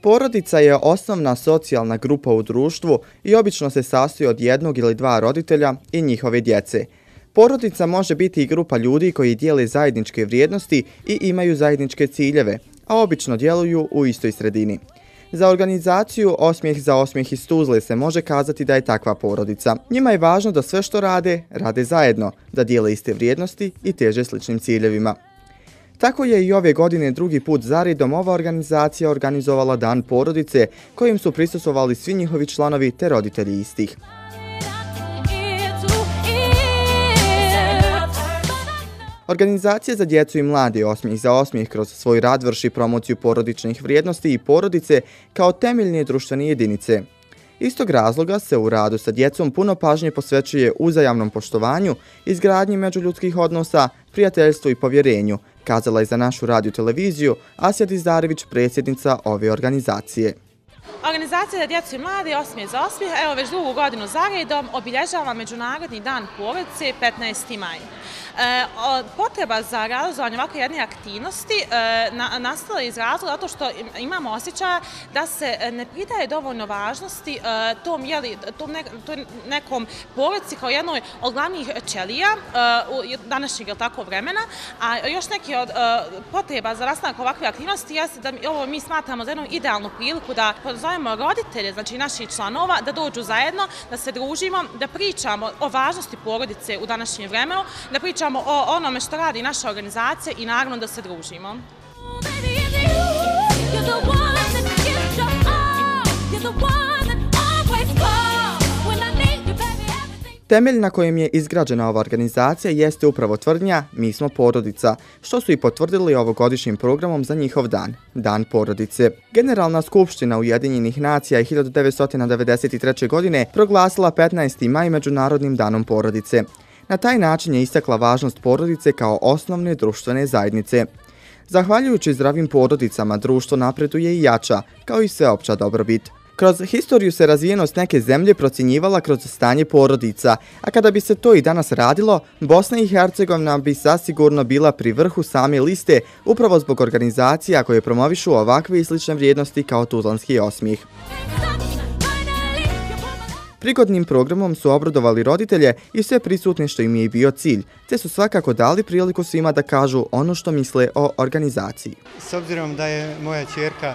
Porodica je osnovna socijalna grupa u društvu i obično se sastoji od jednog ili dva roditelja i njihove djece. Porodica može biti i grupa ljudi koji dijele zajedničke vrijednosti i imaju zajedničke ciljeve, a obično djeluju u istoj sredini. Za organizaciju Osmijeh za osmijeh iz Tuzle se može kazati da je takva porodica. Njima je važno da sve što rade, rade zajedno, da dijele iste vrijednosti i teže sličnim ciljevima. Tako je i ove godine drugi put zaredom ova organizacija organizovala Dan porodice, kojim su prisustvovali svi njihovi članovi te roditelji istih. Organizacija za djecu i mlade Osmijeh za osmijeh kroz svoj rad vrši promociju porodičnih vrijednosti i porodice kao temeljne društvene jedinice. Iz tog razloga se u radu sa djecom puno pažnje posvećuje uzajamnom poštovanju, izgradnji međuljudskih odnosa, prijateljstvu i povjerenju, kazala je za našu radio-televiziju Asja Dizarević, predsjednica ove organizacije. Organizacija za djecu i mlade Osmijeh za osmijeh, evo već drugu godinu zaredom obilježava Međunarodni dan porodice 15. maj. Potreba za realizovanje ovakve jedne aktivnosti nastala iz razloga zato što imamo osjećaj da se ne pridaje dovoljno važnosti tom nekom porodici kao jednoj od glavnih ćelija današnjeg vremena, a još neki od potreba za nastanak ovakve aktivnosti jeste da ovo mi smatramo za jednu idealnu priliku da pozovemo roditelje, znači naših članova, da dođu zajedno, da se družimo, da pričamo o važnosti porodice u današnjem vremenu, da pričamo o onome što radi naša organizacija i naravno da se družimo. Temelj na kojem je izgrađena ova organizacija jeste upravo tvrdnja "Mi smo porodica", što su i potvrdili ovogodišnjim programom za njihov dan, Dan porodice. Generalna skupština Ujedinjenih nacija je 1993. godine proglasila 15. maj Međunarodnim danom porodice. Na taj način je istakla važnost porodice kao osnovne društvene zajednice. Zahvaljujući zdravim porodicama, društvo napreduje i jača, kao i sveopća dobrobit. Kroz historiju se razvijenost neke zemlje procjenjivala kroz stanje porodica, a kada bi se to i danas radilo, Bosna i Hercegovina bi zasigurno bila pri vrhu same liste upravo zbog organizacija koje promovišu ovakve i slične vrijednosti kao Tuzlanski osmijeh. Prigodnim programom su obradovali roditelje i sve prisutne što im je i bio cilj, te su svakako dali priliku svima da kažu ono što misle o organizaciji. S obzirom da je moja ćerka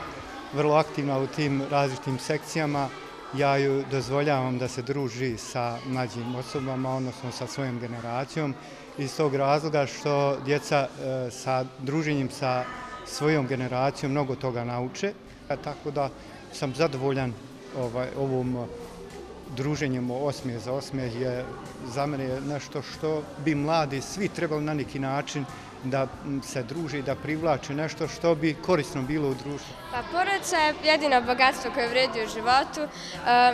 vrlo aktivna u tim različitim sekcijama, ja ju dozvoljavam da se druži sa mlađim osobama, odnosno sa svojom generacijom, iz tog razloga što djeca sa druženjem sa svojom generacijom mnogo toga nauče, tako da sam zadovoljan ovom druženjem Osmijeh za osmijeh je za mene nešto što bi mladi svi trebali na neki način da se druže i da privlače nešto što bi korisno bilo u društvu. Porodica je jedino bogatstvo koje vredi u životu.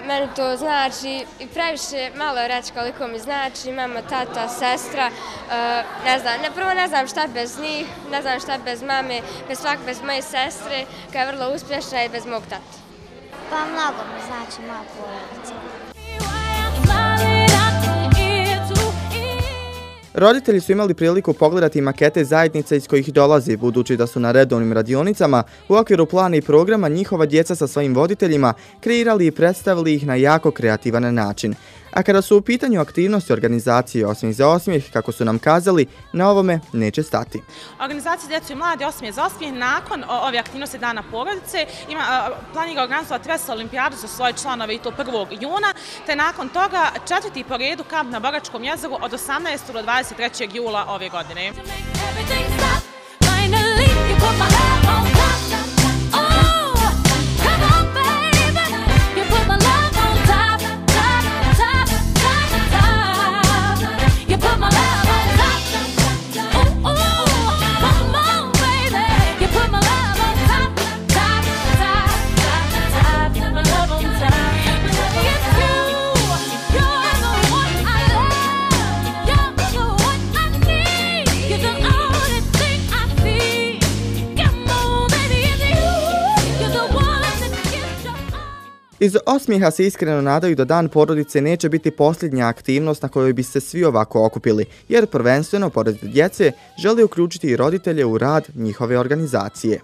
Meni to znači i previše malo reći koliko mi znači. Mama, tata, sestra. Prvo ne znam šta bez njih, ne znam šta bez mame, bez moje sestre koja je vrlo uspješna i bez mog tata. Pa mnogo mi znači moja porodica. Roditelji su imali priliku pogledati makete zajednice iz kojih dolaze, budući da su na redovnim radionicama u okviru plana i programa njihova djeca sa svojim voditeljima kreirali i predstavili ih na jako kreativan način. A kada su u pitanju aktivnosti organizacije Osmijeh za osmijeh, kako su nam kazali, na ovome neće stati. Organizacija za djecu i mlade Osmijeh za osmijeh nakon ove aktivnosti Dana porodice planira organizovati Vesa olimpijadu za svoje članove i to 1. juna, te nakon toga 4. po redu kamp na Boračkom jezeru od 18. do 23. jula ove godine. Iz Osmijeha se iskreno nadaju da Dan porodice neće biti posljednja aktivnost na kojoj bi se svi ovako okupili, jer prvenstveno, pored djece, žele uključiti i roditelje u rad njihove organizacije.